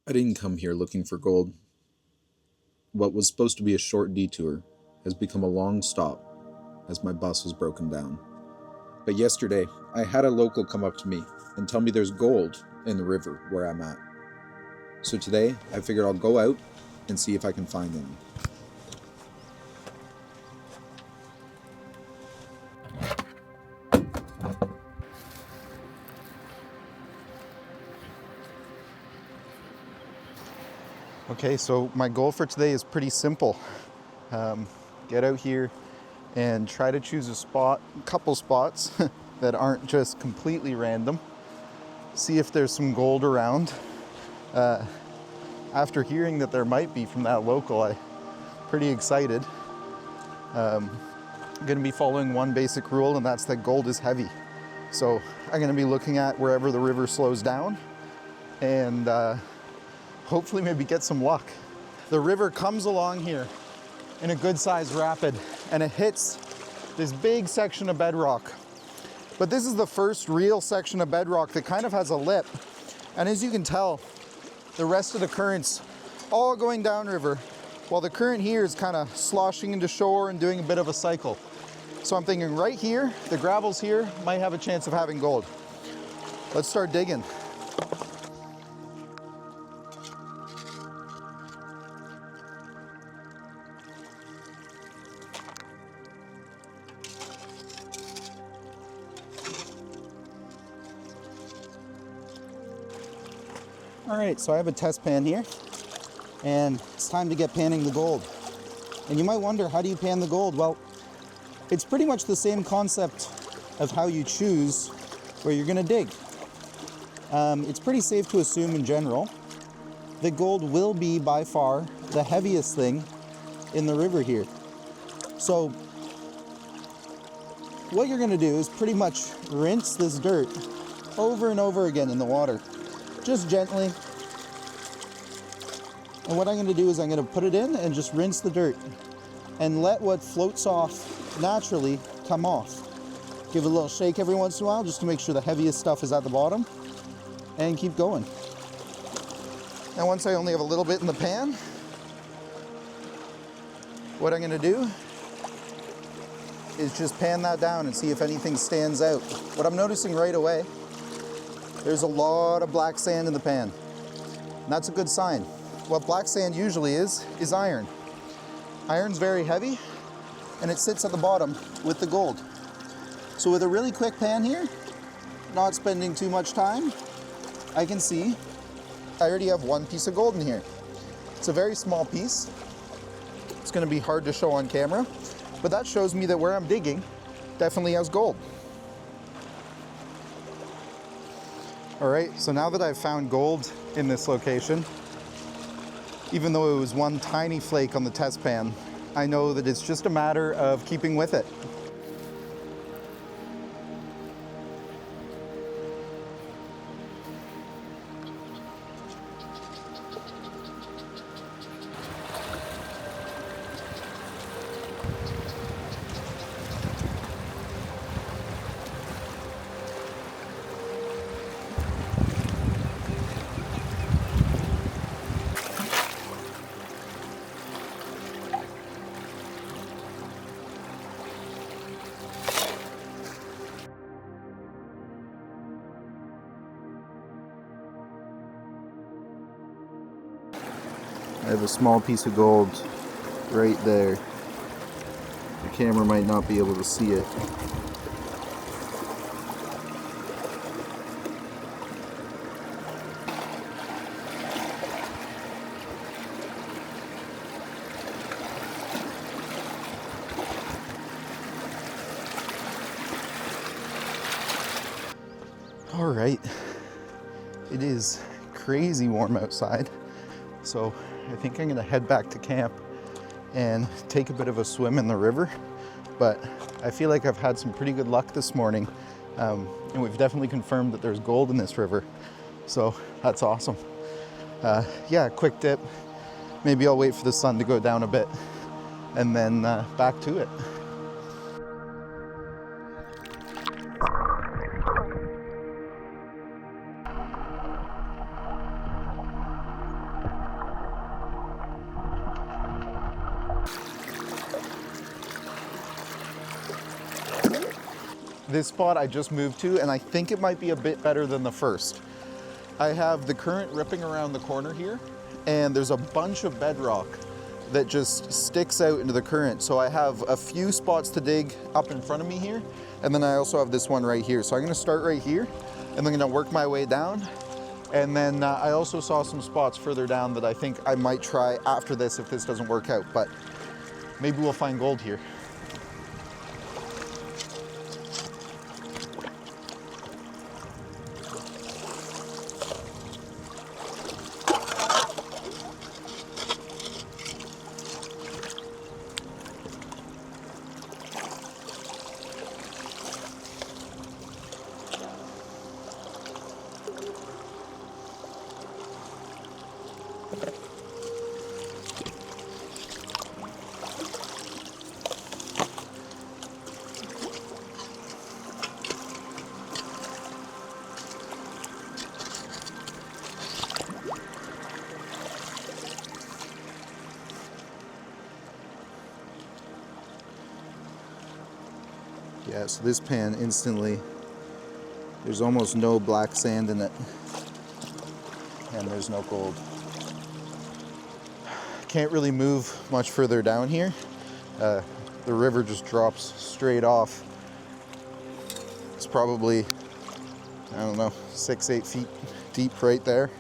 I didn't come here looking for gold. What was supposed to be a short detour has become a long stop as my bus was broken down. But yesterday, I had a local come up to me and tell me there's gold in the river where I'm at. So today, I figured I'll go out and see if I can find any. Okay, so my goal for today is pretty simple. Get out here and try to choose a couple spots that aren't just completely random. See if there's some gold around. After hearing that there might be from that local, I'm pretty excited. I'm gonna be following one basic rule, and that's that gold is heavy. So I'm gonna be looking at wherever the river slows down and hopefully maybe get some luck. The river comes along here in a good sized rapid and it hits this big section of bedrock. But this is the first real section of bedrock that kind of has a lip. And as you can tell, the rest of the current's all going downriver, while the current here is kind of sloshing into shore and doing a bit of a cycle. So I'm thinking right here, the gravels here might have a chance of having gold. Let's start digging. All right, so I have a test pan here, and it's time to get panning the gold. And you might wonder, how do you pan the gold? Well, it's pretty much the same concept of how you choose where you're gonna dig. It's pretty safe to assume in general that gold will be by far the heaviest thing in the river here. So what you're gonna do is pretty much rinse this dirt over and over again in the water. Just gently. And what I'm going to do is I'm going to put it in and just rinse the dirt and let what floats off naturally come off. Give it a little shake every once in a while just to make sure the heaviest stuff is at the bottom, and keep going. Now once I only have a little bit in the pan, what I'm going to do is just pan that down and see if anything stands out. What I'm noticing right away, there's a lot of black sand in the pan. And that's a good sign. What black sand usually is iron. Iron's very heavy, and it sits at the bottom with the gold. So with a really quick pan here, not spending too much time, I can see I already have one piece of gold in here. It's a very small piece. It's gonna be hard to show on camera, but that shows me that where I'm digging definitely has gold. All right, so now that I've found gold in this location, even though it was one tiny flake on the test pan, I know that it's just a matter of keeping with it. I have a small piece of gold right there. The camera might not be able to see it. All right, it is crazy warm outside, so I think I'm gonna head back to camp and take a bit of a swim in the river. But I feel like I've had some pretty good luck this morning, and we've definitely confirmed that there's gold in this river, so that's awesome. Yeah, quick dip. Maybe I'll wait for the sun to go down a bit and then back to it. this spot I just moved to, and I think it might be a bit better than the first. I have the current ripping around the corner here, and there's a bunch of bedrock that just sticks out into the current. So I have a few spots to dig up in front of me here, and then I also have this one right here. So I'm gonna start right here, and then I'm gonna work my way down. And then I also saw some spots further down that I think I might try after this if this doesn't work out, but maybe we'll find gold here. Yeah, so this pan instantly, there's almost no black sand in it, and there's no gold. Can't really move much further down here. The river just drops straight off. It's probably, I don't know, 6-8 feet deep right there.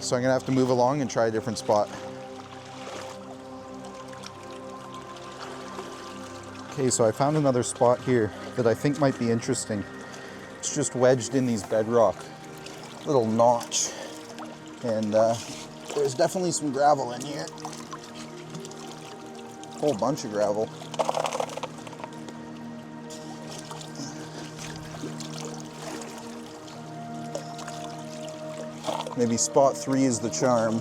So I'm gonna have to move along and try a different spot. Okay, so I found another spot here that I think might be interesting. It's just wedged in these bedrock, little notch. And there's definitely some gravel in here. Whole bunch of gravel. Maybe spot 3 is the charm.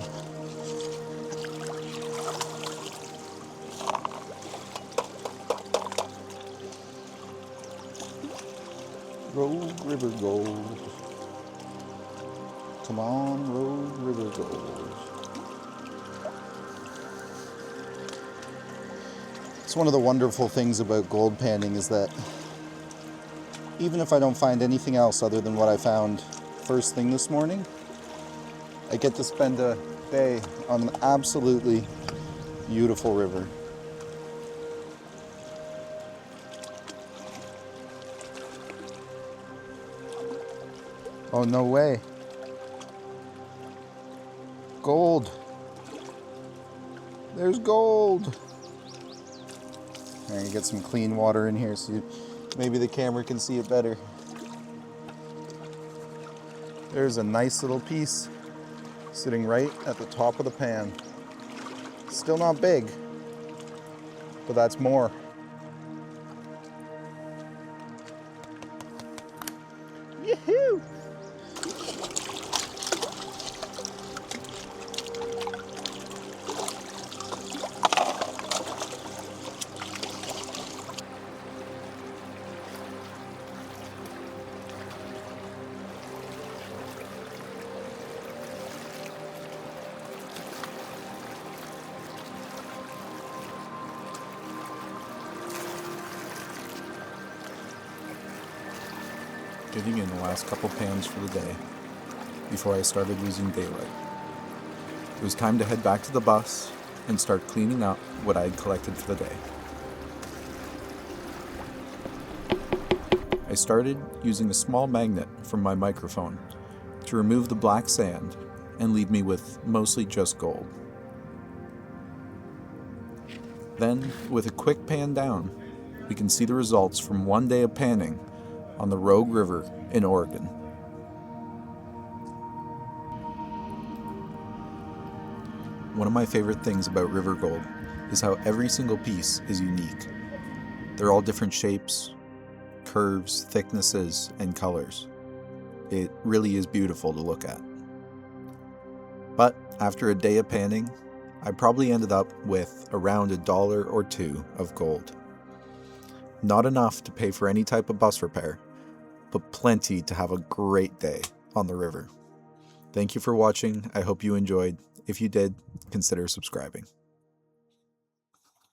Rogue River Gold. Come on, Rogue River Gold. It's one of the wonderful things about gold panning is that even if I don't find anything else other than what I found first thing this morning, I get to spend a day on an absolutely beautiful river. Oh, no way. Gold. There's gold. Alright, get some clean water in here so maybe the camera can see it better. There's a nice little piece sitting right at the top of the pan. Still not big, but that's more. Yahoo! Getting in the last couple pans for the day before I started losing daylight. It was time to head back to the bus and start cleaning up what I had collected for the day. I started using a small magnet from my microphone to remove the black sand and leave me with mostly just gold. Then, with a quick pan down, we can see the results from one day of panning on the Rogue River in Oregon. One of my favorite things about river gold is how every single piece is unique. They're all different shapes, curves, thicknesses, and colors. It really is beautiful to look at. But after a day of panning, I probably ended up with around $1 or $2 of gold. Not enough to pay for any type of bus repair, but plenty to have a great day on the river. Thank you for watching. I hope you enjoyed. If you did, consider subscribing.